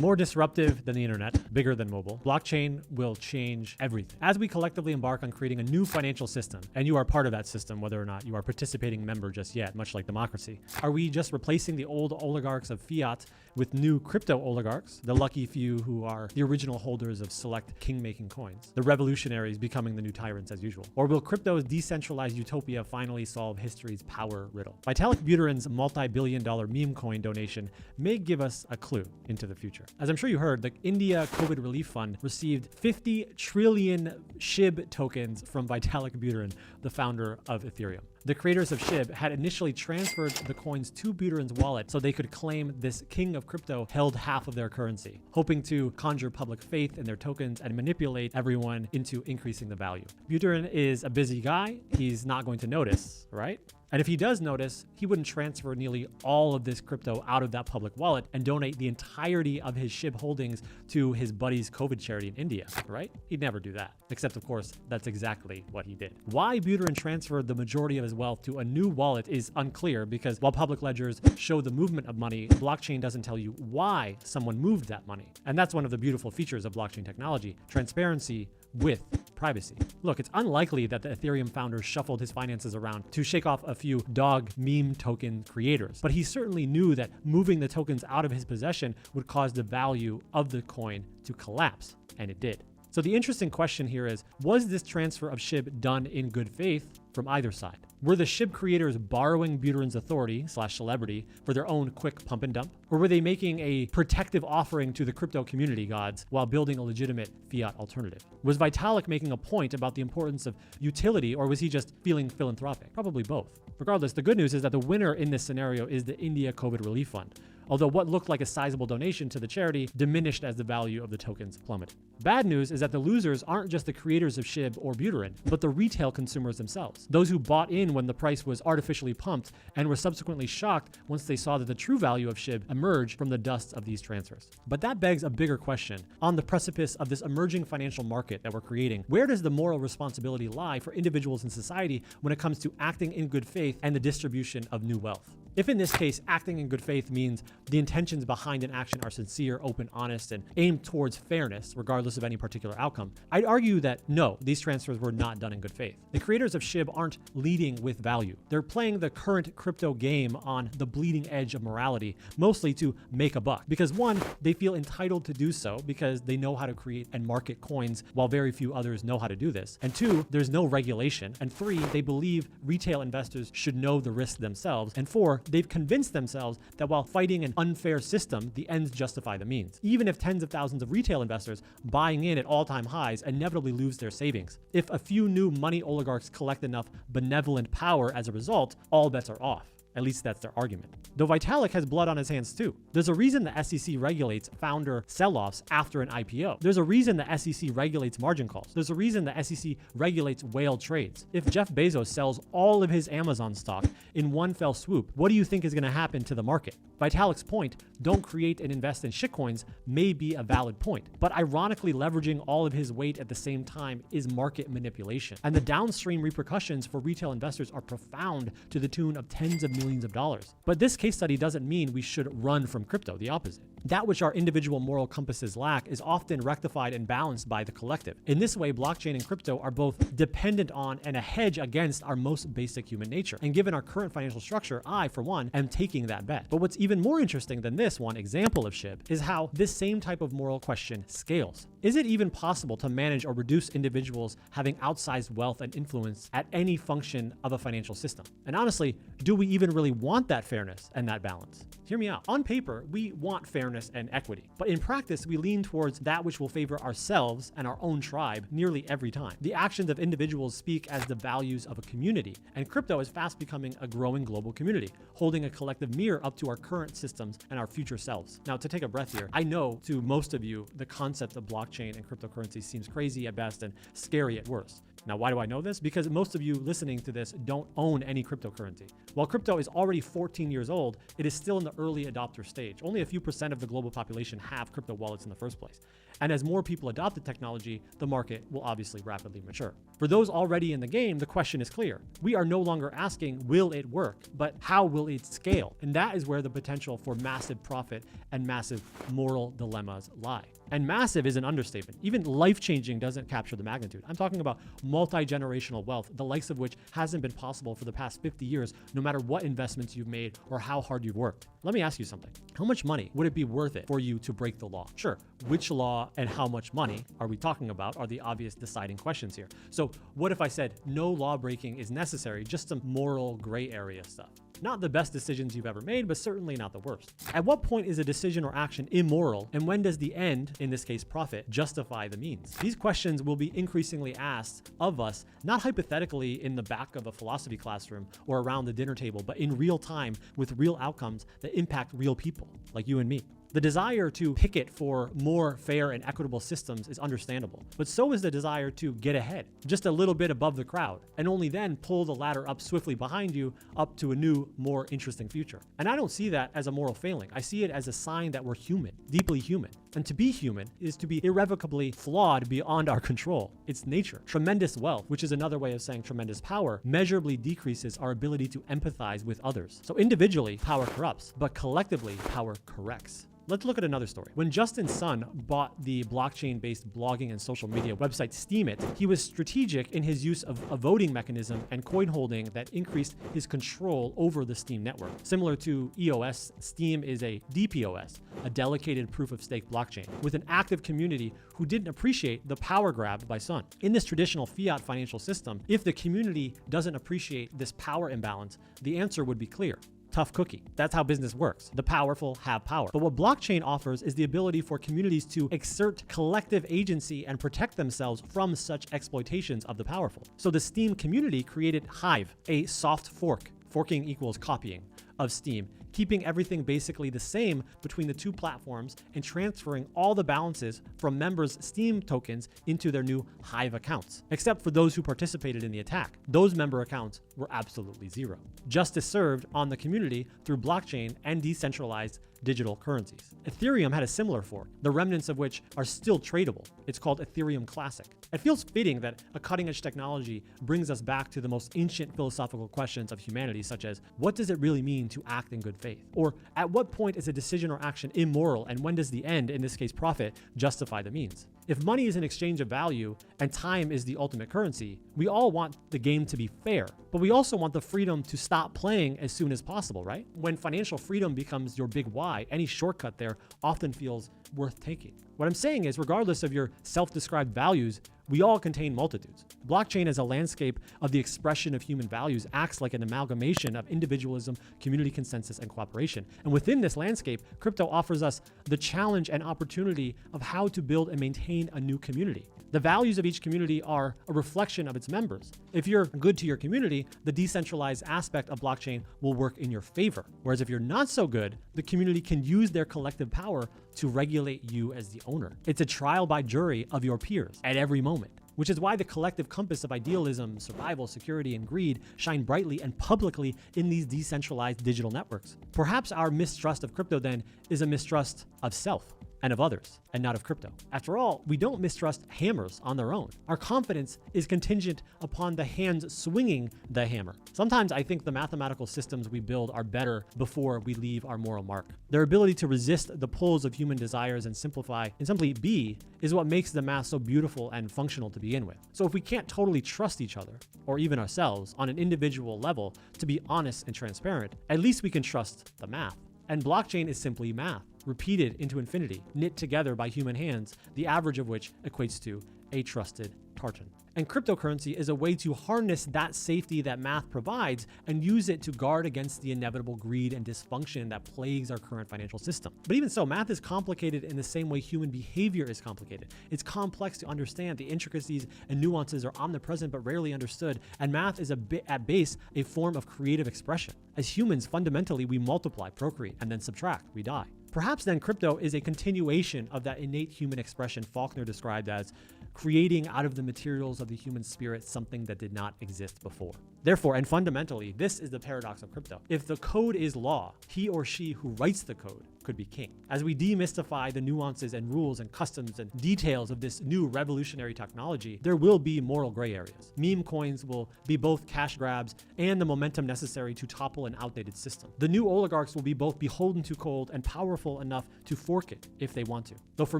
More disruptive than the internet, bigger than mobile, blockchain will change everything. As we collectively embark on creating a new financial system, and you are part of that system, whether or not you are a participating member just yet, much like democracy, are we just replacing the old oligarchs of fiat with new crypto oligarchs, the lucky few who are the original holders of select king-making coins, the revolutionaries becoming the new tyrants as usual? Or will crypto's decentralized utopia finally solve history's power riddle? Vitalik Buterin's multi-billion-dollar meme coin donation may give us a clue into the future. As I'm sure you heard, the India COVID Relief Fund received 50 trillion SHIB tokens from Vitalik Buterin, the founder of Ethereum. The creators of SHIB had initially transferred the coins to Buterin's wallet so they could claim this king of crypto held half of their currency, hoping to conjure public faith in their tokens and manipulate everyone into increasing the value. Buterin is a busy guy. He's not going to notice, right? And if he does notice, he wouldn't transfer nearly all of this crypto out of that public wallet and donate the entirety of his SHIB holdings to his buddy's COVID charity in India, right? He'd never do that. Except, of course, that's exactly what he did. Why Buterin transferred the majority of his wealth to a new wallet is unclear, because while public ledgers show the movement of money, blockchain doesn't tell you why someone moved that money. And that's one of the beautiful features of blockchain technology: transparency with privacy. Look, it's unlikely that the Ethereum founder shuffled his finances around to shake off a few dog meme token creators, but he certainly knew that moving the tokens out of his possession would cause the value of the coin to collapse, and it did. So the interesting question here is, was this transfer of SHIB done in good faith from either side? Were the SHIB creators borrowing Buterin's authority/celebrity for their own quick pump and dump? Or were they making a protective offering to the crypto community gods while building a legitimate fiat alternative? Was Vitalik making a point about the importance of utility, or was he just feeling philanthropic? Probably both. Regardless, the good news is that the winner in this scenario is the India COVID Relief Fund, although what looked like a sizable donation to the charity diminished as the value of the tokens plummeted. Bad news is that the losers aren't just the creators of SHIB or Buterin, but the retail consumers themselves, those who bought in when the price was artificially pumped and were subsequently shocked once they saw that the true value of SHIB emerged from the dust of these transfers. But that begs a bigger question. On the precipice of this emerging financial market that we're creating, where does the moral responsibility lie for individuals in society when it comes to acting in good faith and the distribution of new wealth? If in this case, acting in good faith means the intentions behind an action are sincere, open, honest, and aimed towards fairness, regardless of any particular outcome, I'd argue that no, these transfers were not done in good faith. The creators of SHIB aren't leading with value. They're playing the current crypto game on the bleeding edge of morality, mostly to make a buck. Because one, they feel entitled to do so because they know how to create and market coins while very few others know how to do this. And two, there's no regulation. And three, they believe retail investors should know the risk themselves. And four, they've convinced themselves that while fighting an unfair system, the ends justify the means. Even if tens of thousands of retail investors buying in at all-time highs inevitably lose their savings, if a few new money oligarchs collect enough benevolent power as a result, all bets are off. At least that's their argument. Though Vitalik has blood on his hands too. There's a reason the SEC regulates founder sell-offs after an IPO. There's a reason the SEC regulates margin calls. There's a reason the SEC regulates whale trades. If Jeff Bezos sells all of his Amazon stock in one fell swoop, what do you think is going to happen to the market? Vitalik's point, don't create and invest in shitcoins, may be a valid point. But ironically, leveraging all of his weight at the same time is market manipulation. And the downstream repercussions for retail investors are profound, to the tune of tens of millions of dollars. But this case study doesn't mean we should run from crypto, the opposite. That which our individual moral compasses lack is often rectified and balanced by the collective. In this way, blockchain and crypto are both dependent on and a hedge against our most basic human nature. And given our current financial structure, I, for one, am taking that bet. But what's even more interesting than this one example of SHIB is how this same type of moral question scales. Is it even possible to manage or reduce individuals having outsized wealth and influence at any function of a financial system? And honestly, do we even really want that fairness and that balance? Hear me out. On paper, we want fairness and equity, but in practice, we lean towards that which will favor ourselves and our own tribe nearly every time. The actions of individuals speak as the values of a community, and crypto is fast becoming a growing global community, holding a collective mirror up to our current systems and our future selves. Now, to take a breath here, I know to most of you, the concept of blockchain and cryptocurrency seems crazy at best and scary at worst. Now, why do I know this? Because most of you listening to this don't own any cryptocurrency. While crypto is already 14 years old, it is still in the early adopter stage. Only a few percent of the global population have crypto wallets in the first place. And as more people adopt the technology, the market will obviously rapidly mature. For those already in the game, the question is clear. We are no longer asking, will it work, but how will it scale? And that is where the potential for massive profit and massive moral dilemmas lie. And massive is an understatement. Even life-changing doesn't capture the magnitude. I'm talking about multi-generational wealth, the likes of which hasn't been possible for the past 50 years, no matter what investments you've made or how hard you've worked. Let me ask you something. How much money would it be worth it for you to break the law? Sure, which law and how much money are we talking about are the obvious deciding questions here. So what if I said no law breaking is necessary, just some moral gray area stuff? Not the best decisions you've ever made, but certainly not the worst. At what point is a decision or action immoral, and when does the end, in this case profit, justify the means? These questions will be increasingly asked of us, not hypothetically in the back of a philosophy classroom or around the dinner table, but in real time with real outcomes that impact real people like you and me. The desire to picket for more fair and equitable systems is understandable, but so is the desire to get ahead, just a little bit above the crowd, and only then pull the ladder up swiftly behind you up to a new, more interesting future. And I don't see that as a moral failing. I see it as a sign that we're human, deeply human. And to be human is to be irrevocably flawed beyond our control. It's nature. Tremendous wealth, which is another way of saying tremendous power, measurably decreases our ability to empathize with others. So individually, power corrupts, but collectively, power corrects. Let's look at another story. When Justin Sun bought the blockchain-based blogging and social media website Steemit, he was strategic in his use of a voting mechanism and coin holding that increased his control over the Steem network. Similar to EOS, Steem is a DPoS, a delegated proof-of-stake blockchain, with an active community who didn't appreciate the power grab by Sun. In this traditional fiat financial system, if the community doesn't appreciate this power imbalance, the answer would be clear. Tough cookie. That's how business works. The powerful have power. But what blockchain offers is the ability for communities to exert collective agency and protect themselves from such exploitations of the powerful. So the Steem community created Hive, a soft fork, forking equals copying, of Steem, keeping everything basically the same between the two platforms and transferring all the balances from members' Steem tokens into their new Hive accounts, except for those who participated in the attack. Those member accounts were absolutely zero. Justice served on the community through blockchain and decentralized digital currencies. Ethereum had a similar fork, the remnants of which are still tradable. It's called Ethereum Classic. It feels fitting that a cutting-edge technology brings us back to the most ancient philosophical questions of humanity, such as, what does it really mean to act in good faith? Or, at what point is a decision or action immoral, and when does the end, in this case profit, justify the means? If money is an exchange of value and time is the ultimate currency, we all want the game to be fair, but we also want the freedom to stop playing as soon as possible, right? When financial freedom becomes your big why, any shortcut there often feels worth taking. What I'm saying is, regardless of your self-described values, we all contain multitudes. Blockchain as a landscape of the expression of human values acts like an amalgamation of individualism, community consensus, and cooperation. And within this landscape, crypto offers us the challenge and opportunity of how to build and maintain a new community. The values of each community are a reflection of its members. If you're good to your community, the decentralized aspect of blockchain will work in your favor. Whereas if you're not so good, the community can use their collective power to regulate you as the owner. It's a trial by jury of your peers at every moment, which is why the collective compass of idealism, survival, security, and greed shine brightly and publicly in these decentralized digital networks. Perhaps our mistrust of crypto then is a mistrust of self and of others, and not of crypto. After all, we don't mistrust hammers on their own. Our confidence is contingent upon the hands swinging the hammer. Sometimes I think the mathematical systems we build are better before we leave our moral mark. Their ability to resist the pulls of human desires and simplify and simply be is what makes the math so beautiful and functional to begin with. So if we can't totally trust each other, or even ourselves, on an individual level to be honest and transparent, at least we can trust the math. And blockchain is simply math, repeated into infinity, knit together by human hands, the average of which equates to a trusted tartan. And cryptocurrency is a way to harness that safety that math provides and use it to guard against the inevitable greed and dysfunction that plagues our current financial system. But even so, math is complicated in the same way human behavior is complicated. It's complex to understand. The intricacies and nuances are omnipresent but rarely understood, and math is at base a form of creative expression. As humans, fundamentally, we multiply, procreate, and then subtract, we die. Perhaps then crypto is a continuation of that innate human expression Faulkner described as creating out of the materials of the human spirit something that did not exist before. Therefore, and fundamentally, this is the paradox of crypto. If the code is law, he or she who writes the code could be king. As we demystify the nuances and rules and customs and details of this new revolutionary technology, there will be moral gray areas. Meme coins will be both cash grabs and the momentum necessary to topple an outdated system. The new oligarchs will be both beholden to code and powerful enough to fork it if they want to. Though for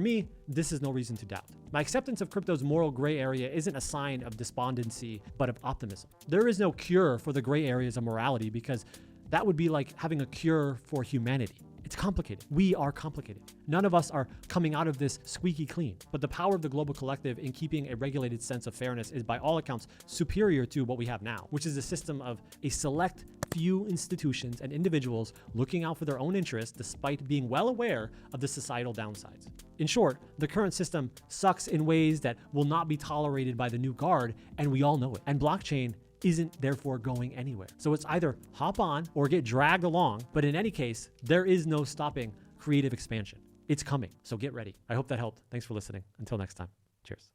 me, this is no reason to doubt. My acceptance of crypto's moral gray area isn't a sign of despondency, but of optimism. There is no cure for the gray areas of morality because that would be like having a cure for humanity. It's complicated. We are complicated. None of us are coming out of this squeaky clean, but the power of the global collective in keeping a regulated sense of fairness is by all accounts superior to what we have now, which is a system of a select few institutions and individuals looking out for their own interests despite being well aware of the societal downsides. In short, the current system sucks in ways that will not be tolerated by the new guard, and we all know it. And blockchain isn't therefore going anywhere. So it's either hop on or get dragged along, but in any case, there is no stopping creative expansion. It's coming, so get ready. I hope that helped. Thanks for listening. Until next time, cheers.